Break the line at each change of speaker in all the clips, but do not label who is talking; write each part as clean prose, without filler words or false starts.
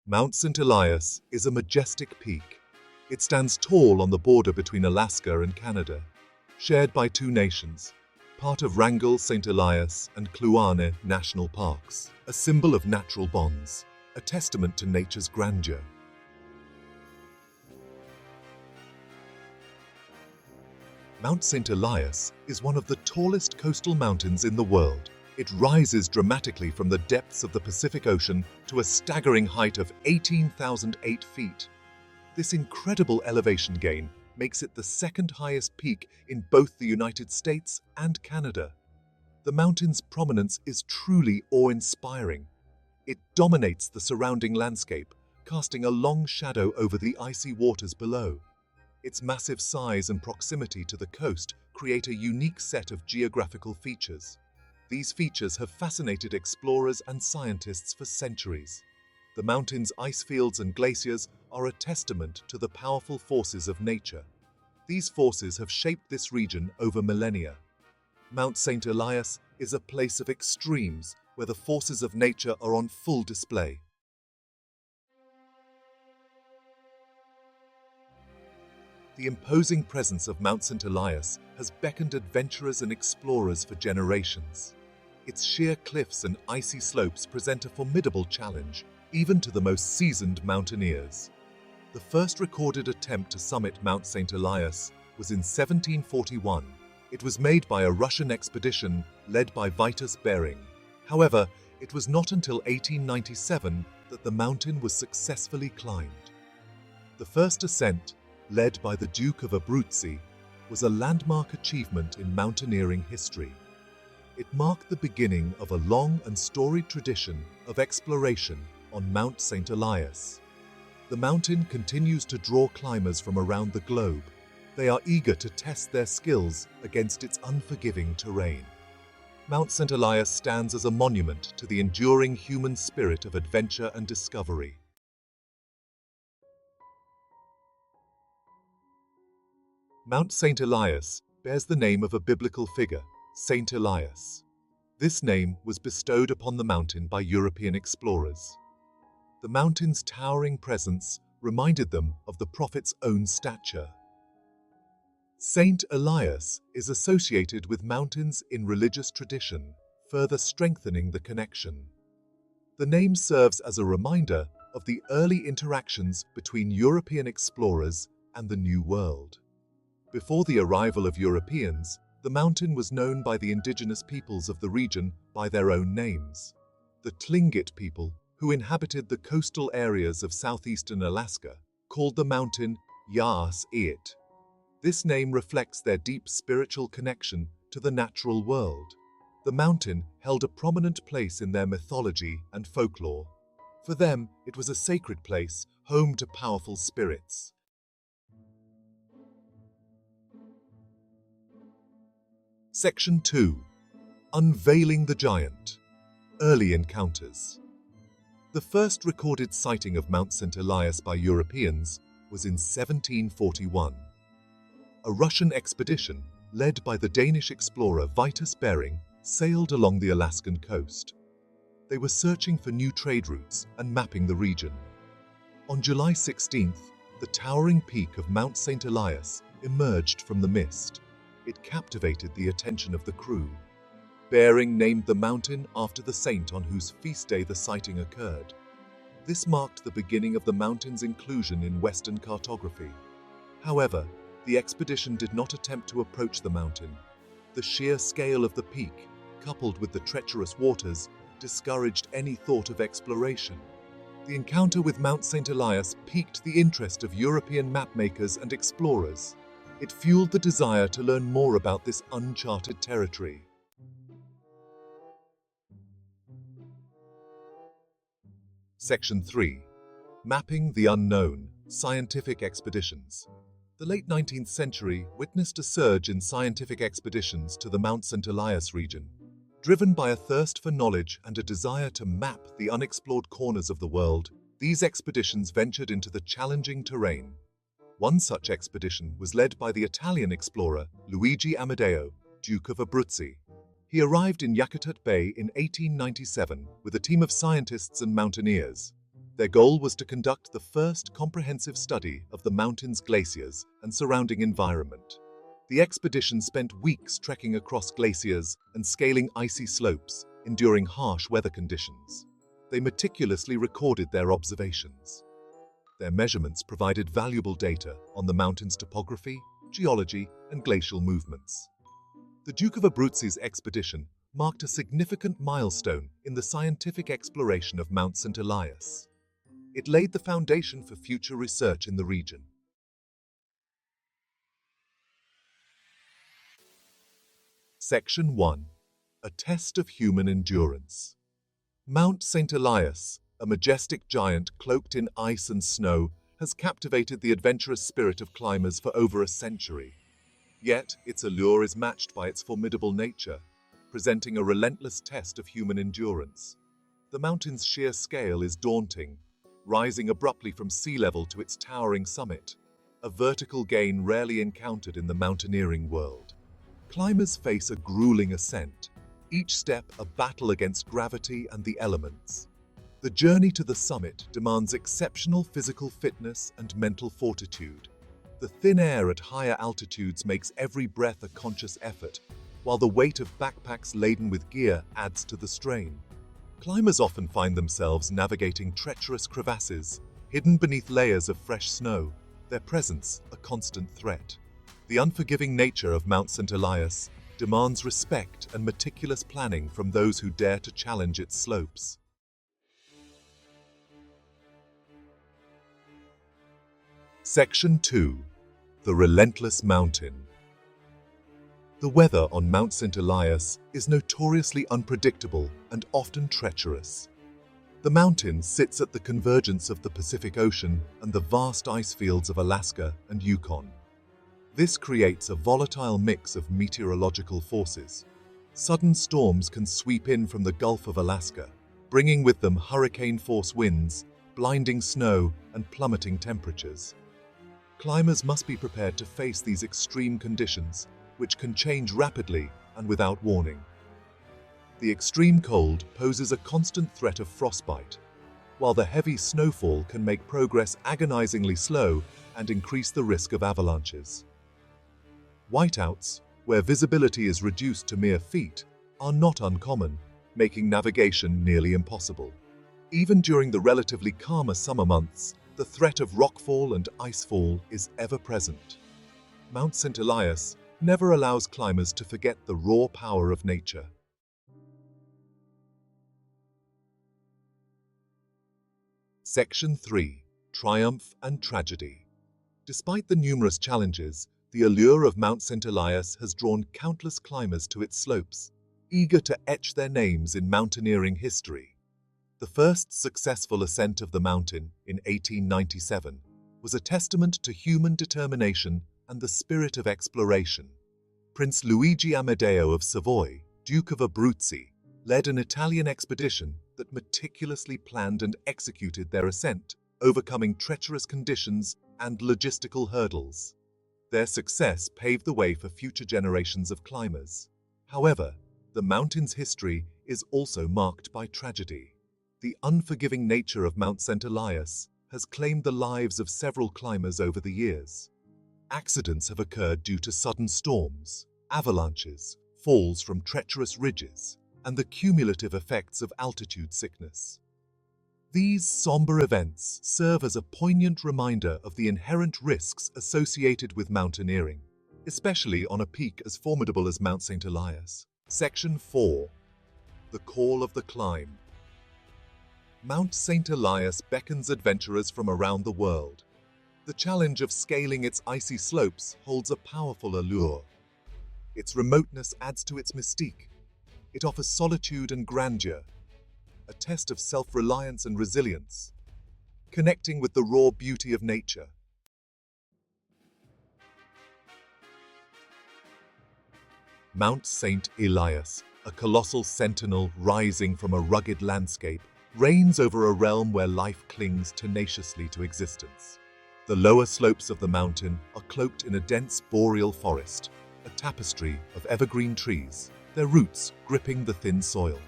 Mount Saint Elias is a majestic peak. It stands tall on the border between Alaska and Canada, shared by two nations, part of Wrangell-St. Elias and Kluane national parks, a symbol of natural bonds, a testament to nature's grandeur. Mount Saint Elias is one of the tallest coastal mountains in the world. It rises dramatically from the depths of the Pacific Ocean to a staggering height of 18,008 feet. This incredible elevation gain makes it the second highest peak in both the United States and Canada. The mountain's prominence is truly awe-inspiring. It dominates the surrounding landscape, casting a long shadow over the icy waters below. Its massive size and proximity to the coast create a unique set of geographical features. These features have fascinated explorers and scientists for centuries. The mountain's ice fields and glaciers are a testament to the powerful forces of nature. These forces have shaped this region over millennia. Mount Saint Elias is a place of extremes where the forces of nature are on full display. The imposing presence of Mount Saint Elias has beckoned adventurers and explorers for generations. Its sheer cliffs and icy slopes present a formidable challenge, even to the most seasoned mountaineers. The first recorded attempt to summit Mount Saint Elias was in 1741. It was made by a Russian expedition led by Vitus Bering. However, it was not until 1897 that the mountain was successfully climbed. The first ascent, led by the Duke of Abruzzi, was a landmark achievement in mountaineering history. It marked the beginning of a long and storied tradition of exploration on Mount Saint Elias. The mountain continues to draw climbers from around the globe. They are eager to test their skills against its unforgiving terrain. Mount Saint Elias stands as a monument to the enduring human spirit of adventure and discovery. Mount Saint Elias bears the name of a biblical figure, Saint Elias. This name was bestowed upon the mountain by European explorers. The mountain's towering presence reminded them of the prophet's own stature. Saint Elias is associated with mountains in religious tradition, further strengthening the connection. The name serves as a reminder of the early interactions between European explorers and the New World. Before the arrival of Europeans, the mountain was known by the indigenous peoples of the region by their own names. The Tlingit people, who inhabited the coastal areas of southeastern Alaska, called the mountain Yaas-Iit. This name reflects their deep spiritual connection to the natural world. The mountain held a prominent place in their mythology and folklore. For them, it was a sacred place, home to powerful spirits. Section 2. Unveiling the Giant. Early encounters. The first recorded sighting of Mount Saint Elias by Europeans was in 1741. A Russian expedition, led by the Danish explorer Vitus Bering, sailed along the Alaskan coast. They were searching for new trade routes and mapping the region. On July 16th, the towering peak of Mount Saint Elias emerged from the mist. It captivated the attention of the crew. Bering named the mountain after the saint on whose feast day the sighting occurred. This marked the beginning of the mountain's inclusion in Western cartography. However, the expedition did not attempt to approach the mountain. The sheer scale of the peak, coupled with the treacherous waters, discouraged any thought of exploration. The encounter with Mount Saint Elias piqued the interest of European mapmakers and explorers. It fueled the desire to learn more about this uncharted territory. Section 3. Mapping the Unknown. Scientific Expeditions. The late 19th century witnessed a surge in scientific expeditions to the Mount Saint Elias region. Driven by a thirst for knowledge and a desire to map the unexplored corners of the world, these expeditions ventured into the challenging terrain. One such expedition was led by the Italian explorer Luigi Amedeo, Duke of Abruzzi. He arrived in Yakutat Bay in 1897 with a team of scientists and mountaineers. Their goal was to conduct the first comprehensive study of the mountain's glaciers and surrounding environment. The expedition spent weeks trekking across glaciers and scaling icy slopes, enduring harsh weather conditions. They meticulously recorded their observations. Their measurements provided valuable data on the mountain's topography, geology, and glacial movements. The Duke of Abruzzi's expedition marked a significant milestone in the scientific exploration of Mount Saint Elias. It laid the foundation for future research in the region. Section 1. A test of human endurance. Mount Saint Elias, a majestic giant cloaked in ice and snow, has captivated the adventurous spirit of climbers for over a century. Yet, its allure is matched by its formidable nature, presenting a relentless test of human endurance. The mountain's sheer scale is daunting, rising abruptly from sea level to its towering summit, a vertical gain rarely encountered in the mountaineering world. Climbers face a grueling ascent, each step a battle against gravity and the elements. The journey to the summit demands exceptional physical fitness and mental fortitude. The thin air at higher altitudes makes every breath a conscious effort, while the weight of backpacks laden with gear adds to the strain. Climbers often find themselves navigating treacherous crevasses, hidden beneath layers of fresh snow, their presence a constant threat. The unforgiving nature of Mount Saint Elias demands respect and meticulous planning from those who dare to challenge its slopes. Section 2. The Relentless Mountain. The weather on Mount Saint Elias is notoriously unpredictable and often treacherous. The mountain sits at the convergence of the Pacific Ocean and the vast ice fields of Alaska and Yukon. This creates a volatile mix of meteorological forces. Sudden storms can sweep in from the Gulf of Alaska, bringing with them hurricane-force winds, blinding snow, and plummeting temperatures. Climbers must be prepared to face these extreme conditions, which can change rapidly and without warning. The extreme cold poses a constant threat of frostbite, while the heavy snowfall can make progress agonizingly slow and increase the risk of avalanches. Whiteouts, where visibility is reduced to mere feet, are not uncommon, making navigation nearly impossible. Even during the relatively calmer summer months, the threat of rockfall and icefall is ever present. Mount Saint Elias never allows climbers to forget the raw power of nature. Section 3. Triumph and Tragedy. Despite the numerous challenges, the allure of Mount Saint Elias has drawn countless climbers to its slopes, eager to etch their names in mountaineering history. The first successful ascent of the mountain in 1897 was a testament to human determination and the spirit of exploration. Prince Luigi Amadeo of Savoy, Duke of Abruzzi, led an Italian expedition that meticulously planned and executed their ascent, overcoming treacherous conditions and logistical hurdles. Their success paved the way for future generations of climbers. However, the mountain's history is also marked by tragedy. The unforgiving nature of Mount Saint Elias has claimed the lives of several climbers over the years. Accidents have occurred due to sudden storms, avalanches, falls from treacherous ridges, and the cumulative effects of altitude sickness. These somber events serve as a poignant reminder of the inherent risks associated with mountaineering, especially on a peak as formidable as Mount Saint Elias. Section 4. The Call of the Climb. Mount Saint Elias beckons adventurers from around the world. The challenge of scaling its icy slopes holds a powerful allure. Its remoteness adds to its mystique. It offers solitude and grandeur, a test of self-reliance and resilience, connecting with the raw beauty of nature. Mount Saint Elias, a colossal sentinel rising from a rugged landscape, reigns over a realm where life clings tenaciously to existence. The lower slopes of the mountain are cloaked in a dense boreal forest, a tapestry of evergreen trees, their roots gripping the thin soil.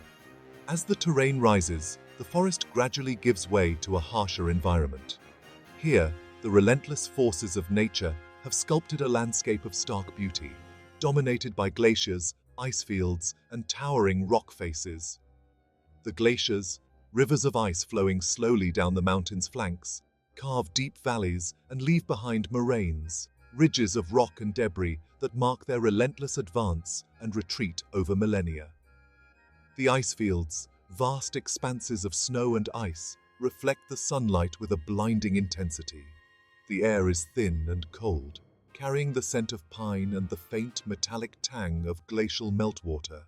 As the terrain rises, the forest gradually gives way to a harsher environment. Here, the relentless forces of nature have sculpted a landscape of stark beauty, dominated by glaciers, ice fields, and towering rock faces. The glaciers, rivers of ice flowing slowly down the mountain's flanks, carve deep valleys and leave behind moraines, ridges of rock and debris that mark their relentless advance and retreat over millennia. The ice fields, vast expanses of snow and ice, reflect the sunlight with a blinding intensity. The air is thin and cold, carrying the scent of pine and the faint metallic tang of glacial meltwater.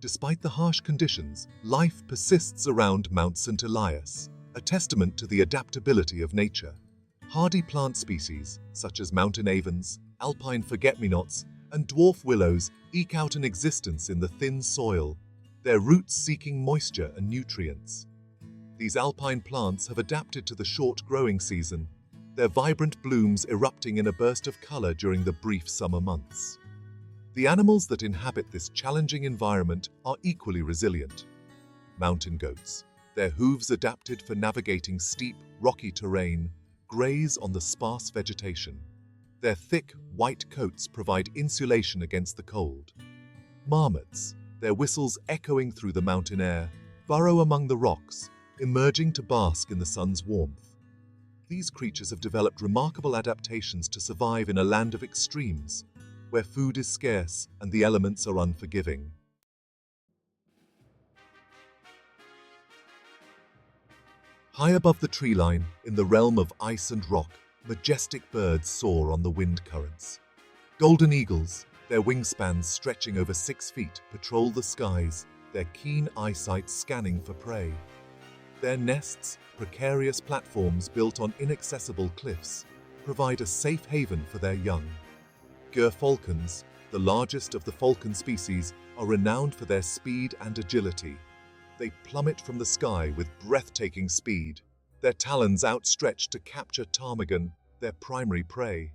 Despite the harsh conditions, life persists around Mount Saint Elias, a testament to the adaptability of nature. Hardy plant species, such as mountain avens, alpine forget-me-nots, and dwarf willows eke out an existence in the thin soil, their roots seeking moisture and nutrients. These alpine plants have adapted to the short growing season, their vibrant blooms erupting in a burst of color during the brief summer months. The animals that inhabit this challenging environment are equally resilient. Mountain goats, their hooves adapted for navigating steep, rocky terrain, graze on the sparse vegetation. Their thick, white coats provide insulation against the cold. Marmots, their whistles echoing through the mountain air, burrow among the rocks, emerging to bask in the sun's warmth. These creatures have developed remarkable adaptations to survive in a land of extremes, where food is scarce and the elements are unforgiving. High above the tree line, in the realm of ice and rock, majestic birds soar on the wind currents. Golden eagles, their wingspans stretching over 6 feet, patrol the skies, their keen eyesight scanning for prey. Their nests, precarious platforms built on inaccessible cliffs, provide a safe haven for their young. Gerfalcons, the largest of the falcon species, are renowned for their speed and agility. They plummet from the sky with breathtaking speed, their talons outstretched to capture ptarmigan, their primary prey.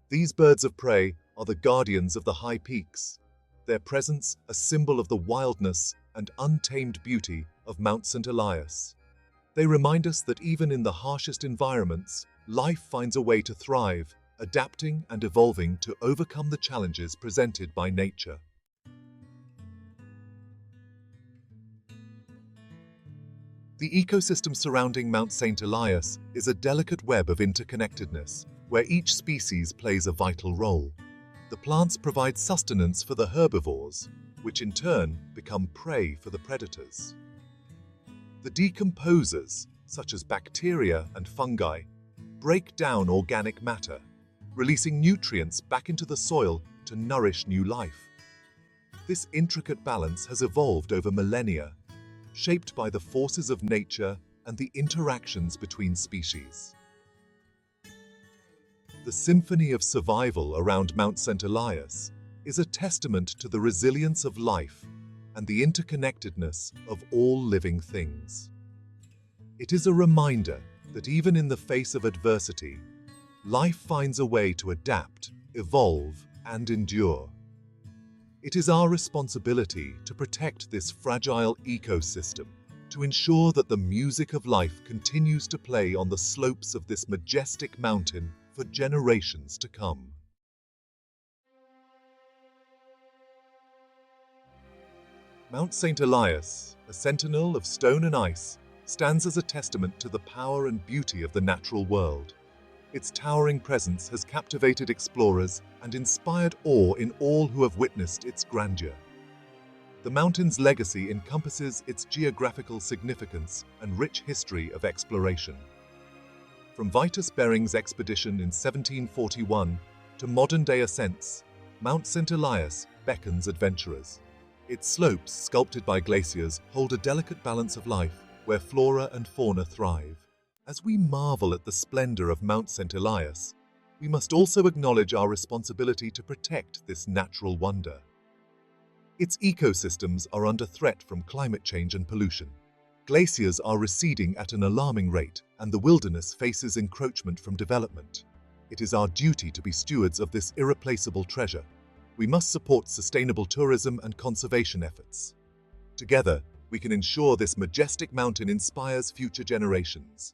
These birds of prey are the guardians of the high peaks, their presence a symbol of the wildness and untamed beauty of Mount Saint Elias. They remind us that even in the harshest environments, life finds a way to thrive, adapting and evolving to overcome the challenges presented by nature. The ecosystem surrounding Mount Saint Elias is a delicate web of interconnectedness, where each species plays a vital role. The plants provide sustenance for the herbivores, which in turn become prey for the predators. The decomposers, such as bacteria and fungi, break down organic matter, releasing nutrients back into the soil to nourish new life. This intricate balance has evolved over millennia, shaped by the forces of nature and the interactions between species. The Symphony of Survival around Mount Saint Elias is a testament to the resilience of life and the interconnectedness of all living things. It is a reminder that even in the face of adversity, life finds a way to adapt, evolve, and endure. It is our responsibility to protect this fragile ecosystem, to ensure that the music of life continues to play on the slopes of this majestic mountain for generations to come. Mount Saint Elias, a sentinel of stone and ice, stands as a testament to the power and beauty of the natural world. Its towering presence has captivated explorers and inspired awe in all who have witnessed its grandeur. The mountain's legacy encompasses its geographical significance and rich history of exploration. From Vitus Bering's expedition in 1741 to modern-day ascents, Mount Saint Elias beckons adventurers. Its slopes, sculpted by glaciers, hold a delicate balance of life where flora and fauna thrive. As we marvel at the splendor of Mount Saint Elias, we must also acknowledge our responsibility to protect this natural wonder. Its ecosystems are under threat from climate change and pollution. Glaciers are receding at an alarming rate, and the wilderness faces encroachment from development. It is our duty to be stewards of this irreplaceable treasure. We must support sustainable tourism and conservation efforts. Together, we can ensure this majestic mountain inspires future generations.